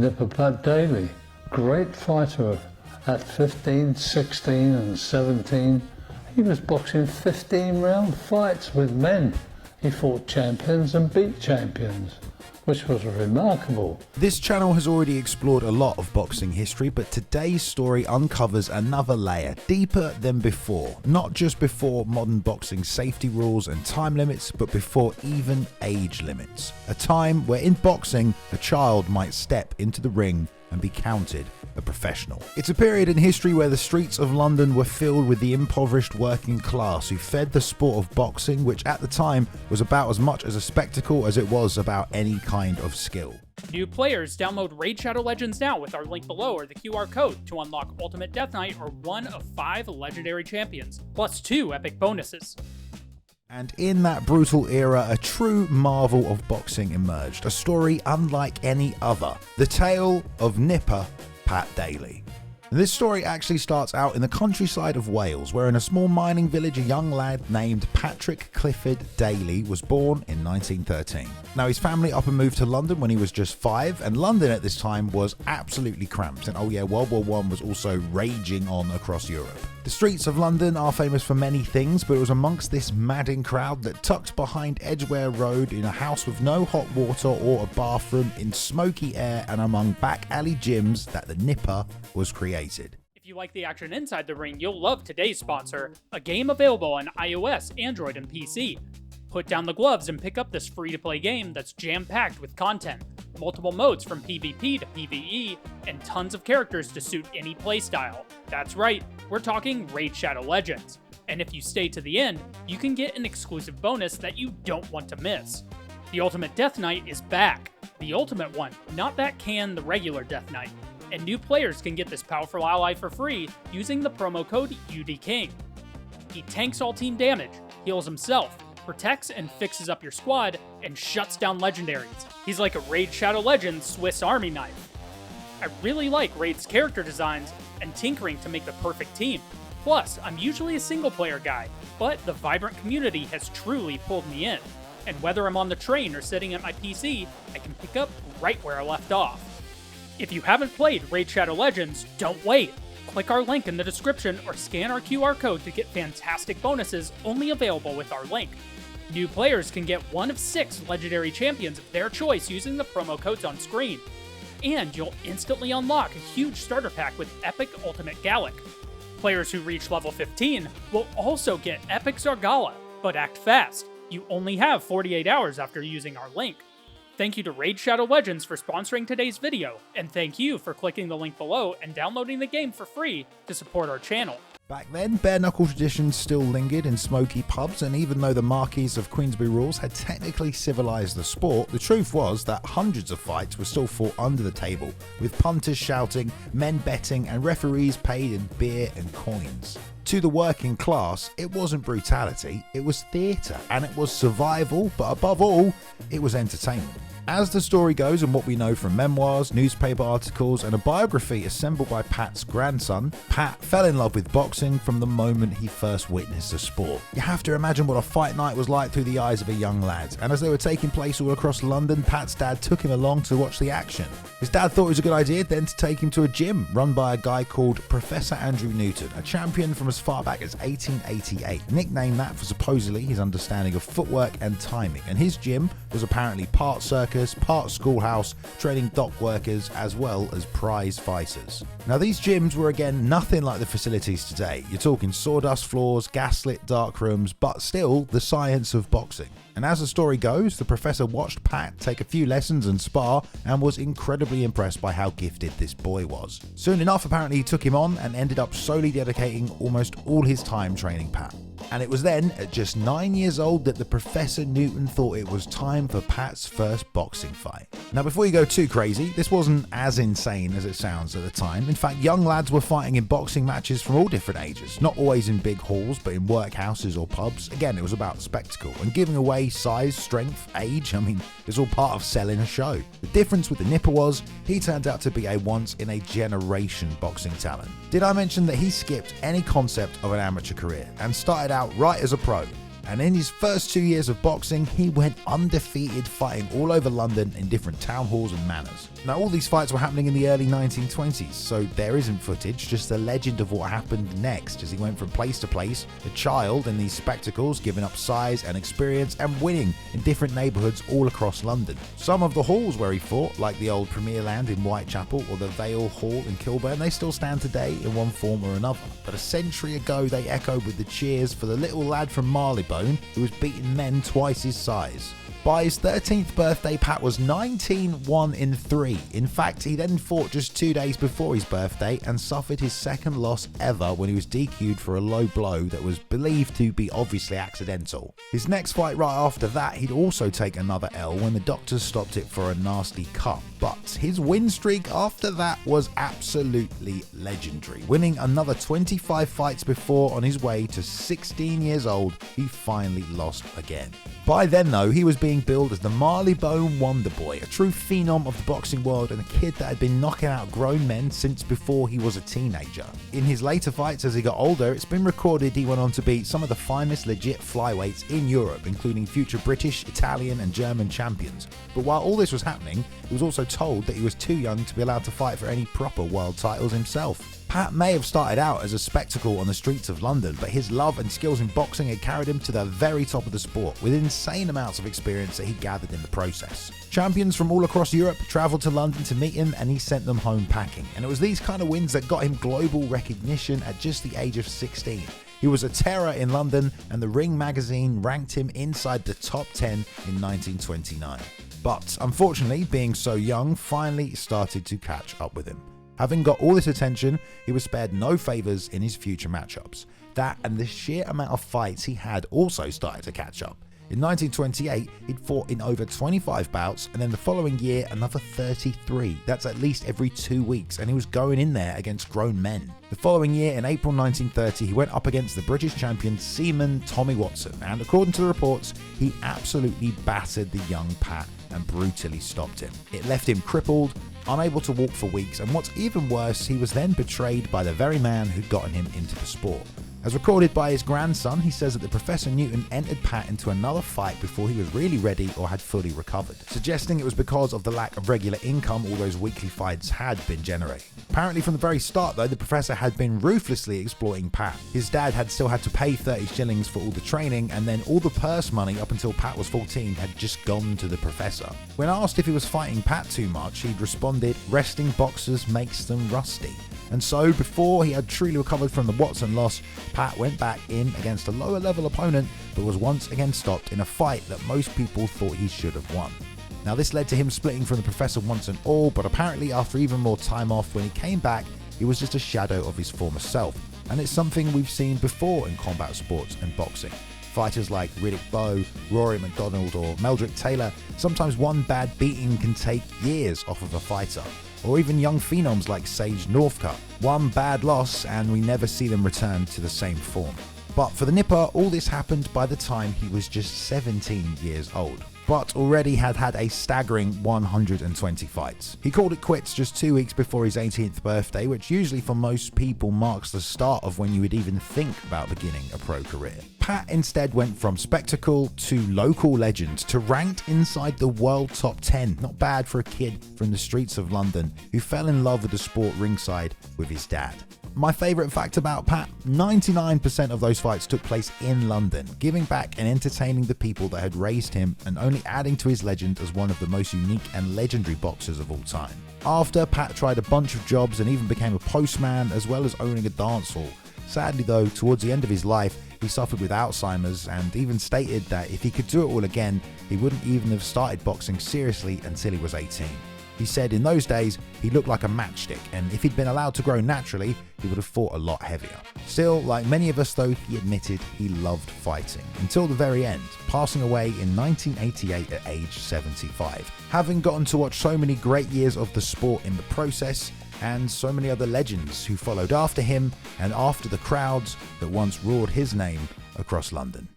Nipper Pat Daly, great fighter at 15, 16 and 17. He was boxing 15-round fights with men. He fought champions and beat champions, which was remarkable. This channel has already explored a lot of boxing history, but today's story uncovers another layer, deeper than before. Not just before modern boxing safety rules and time limits, but before even age limits. A time where in boxing, a child might step into the ring and be counted a professional. It's a period in history where the streets of London were filled with the impoverished working class who fed the sport of boxing, which at the time was about as much as a spectacle as it was about any kind of skill. New players, download Raid Shadow Legends now with our link below or the QR code to unlock Ultimate Death Knight or one of 5 legendary champions, plus 2 epic bonuses. And in that brutal era, a true marvel of boxing emerged, a story unlike any other. The tale of Nipper Pat Daly. And this story actually starts out in the countryside of Wales, where in a small mining village a young lad named Patrick Clifford Daly was born in 1913. Now his family up and moved to London when he was just 5, and London at this time was absolutely cramped, and oh yeah, World War I was also raging on across Europe. The streets of London are famous for many things, but it was amongst this madding crowd that tucked behind Edgware Road in a house with no hot water or a bathroom, in smoky air and among back alley gyms, that the Nipper was created. If you like the action inside the ring, you'll love today's sponsor, a game available on iOS, Android, and PC. Put down the gloves and pick up this free-to-play game that's jam-packed with content, multiple modes from PvP to PvE, and tons of characters to suit any playstyle. That's right, we're talking Raid Shadow Legends. And if you stay to the end, you can get an exclusive bonus that you don't want to miss. The Ultimate Death Knight is back. The ultimate one, not that the regular Death Knight. And new players can get this powerful ally for free using the promo code UDKING. He tanks all team damage, heals himself, protects and fixes up your squad, and shuts down legendaries. He's like a Raid Shadow Legends Swiss Army knife. I really like Raid's character designs and tinkering to make the perfect team. Plus, I'm usually a single player guy, but the vibrant community has truly pulled me in. And whether I'm on the train or sitting at my PC, I can pick up right where I left off. If you haven't played Raid Shadow Legends, don't wait! Click our link in the description or scan our QR code to get fantastic bonuses only available with our link. New players can get one of 6 legendary champions of their choice using the promo codes on screen. And you'll instantly unlock a huge starter pack with Epic Ultimate Gallic. Players who reach level 15 will also get Epic Zargala, but act fast. You only have 48 hours after using our link. Thank you to Raid Shadow Legends for sponsoring today's video, and thank you for clicking the link below and downloading the game for free to support our channel. Back then, bare-knuckle traditions still lingered in smoky pubs, and even though the Marquis of Queensberry rules had technically civilised the sport, the truth was that hundreds of fights were still fought under the table, with punters shouting, men betting, and referees paid in beer and coins. To the working class, it wasn't brutality, it was theatre, and it was survival, but above all, it was entertainment. As the story goes, and what we know from memoirs, newspaper articles, and a biography assembled by Pat's grandson, Pat fell in love with boxing from the moment he first witnessed the sport. You have to imagine what a fight night was like through the eyes of a young lad, and as they were taking place all across London, Pat's dad took him along to watch the action. His dad thought it was a good idea then to take him to a gym run by a guy called Professor Andrew Newton, a champion from as far back as 1888, nicknamed that for supposedly his understanding of footwork and timing, and his gym was apparently part circus, part schoolhouse, training dock workers as well as prize fighters. Now these gyms were again nothing like the facilities today. You're talking sawdust floors, gaslit dark rooms, but still the science of boxing. And as the story goes, the professor watched Pat take a few lessons and spar and was incredibly impressed by how gifted this boy was. Soon enough, apparently he took him on and ended up solely dedicating almost all his time training Pat. And it was then, at just 9 years old, that the Professor Newton thought it was time for Pat's first boxing fight. Now before you go too crazy, this wasn't as insane as it sounds at the time. In fact, young lads were fighting in boxing matches from all different ages, not always in big halls, but in workhouses or pubs. Again, it was about spectacle, and giving away size, strength, age, it's all part of selling a show. The difference with the Nipper was, he turned out to be a once-in-a-generation boxing talent. Did I mention that he skipped any concept of an amateur career and started out right as a pro? and in his first 2 years of boxing, he went undefeated, fighting all over London in different town halls and manors. Now, all these fights were happening in the early 1920s, so there isn't footage, just a legend of what happened next as he went from place to place, a child in these spectacles, giving up size and experience and winning in different neighbourhoods all across London. Some of the halls where he fought, like the old Premier Land in Whitechapel or the Vale Hall in Kilburn, they still stand today in one form or another. But a century ago, they echoed with the cheers for the little lad from Marylebone who was beating men twice his size. By his 13th birthday, Pat was 19-1-3. In fact, he then fought just 2 days before his birthday and suffered his second loss ever when he was DQ'd for a low blow that was believed to be obviously accidental. His next fight right after that, he'd also take another L when the doctors stopped it for a nasty cut. But his win streak after that was absolutely legendary. Winning another 25 fights before, on his way to 16 years old, he finally lost again. By then though, he was being billed as the Marylebone Wonderboy, a true phenom of the boxing world and a kid that had been knocking out grown men since before he was a teenager. In his later fights as he got older, it's been recorded he went on to beat some of the finest legit flyweights in Europe, including future British, Italian and German champions. But while all this was happening, he was also told that he was too young to be allowed to fight for any proper world titles himself. Pat may have started out as a spectacle on the streets of London, but his love and skills in boxing had carried him to the very top of the sport, with insane amounts of experience that he gathered in the process. Champions from all across Europe travelled to London to meet him, and he sent them home packing. And it was these kind of wins that got him global recognition at just the age of 16. He was a terror in London, and the Ring magazine ranked him inside the top 10 in 1929. But unfortunately, being so young finally started to catch up with him. Having got all this attention, he was spared no favours in his future matchups. That and the sheer amount of fights he had also started to catch up. In 1928, he'd fought in over 25 bouts, and then the following year another 33. That's at least every 2 weeks, and he was going in there against grown men. The following year, in April 1930, he went up against the British champion Seaman Tommy Watson, and according to the reports, he absolutely battered the young Pat and brutally stopped him. It left him crippled, unable to walk for weeks, and what's even worse, he was then betrayed by the very man who'd gotten him into the sport. As recorded by his grandson, he says that the Professor Newton entered Pat into another fight before he was really ready or had fully recovered, suggesting it was because of the lack of regular income all those weekly fights had been generating. Apparently from the very start though, the Professor had been ruthlessly exploiting Pat. His dad had still had to pay 30 shillings for all the training, and then all the purse money up until Pat was 14 had just gone to the Professor. When asked if he was fighting Pat too much, he'd responded, "Resting boxers makes them rusty." And so, before he had truly recovered from the Watson loss, Pat went back in against a lower level opponent, but was once again stopped in a fight that most people thought he should have won. Now this led to him splitting from the Professor once and all, but apparently after even more time off, when he came back, he was just a shadow of his former self. And it's something we've seen before in combat sports and boxing. Fighters like Riddick Bowe, Rory McDonald or Meldrick Taylor, sometimes one bad beating can take years off of a fighter. Or even young phenoms like Sage Northcutt. One bad loss and we never see them return to the same form. But for the Nipper, all this happened by the time he was just 17 years old. But already had had a staggering 120 fights. He called it quits just 2 weeks before his 18th birthday, which usually for most people marks the start of when you would even think about beginning a pro career. Pat instead went from spectacle to local legend to ranked inside the world top 10. Not bad for a kid from the streets of London who fell in love with the sport ringside with his dad. My favourite fact about Pat, 99% of those fights took place in London, giving back and entertaining the people that had raised him and only adding to his legend as one of the most unique and legendary boxers of all time. After, Pat tried a bunch of jobs and even became a postman as well as owning a dance hall. Sadly though, towards the end of his life, he suffered with Alzheimer's and even stated that if he could do it all again, he wouldn't even have started boxing seriously until he was 18. He said in those days, he looked like a matchstick, and if he'd been allowed to grow naturally, he would have fought a lot heavier. Still, like many of us though, he admitted he loved fighting, until the very end, passing away in 1988 at age 75. Having gotten to watch so many great years of the sport in the process, and so many other legends who followed after him, and after the crowds that once roared his name across London.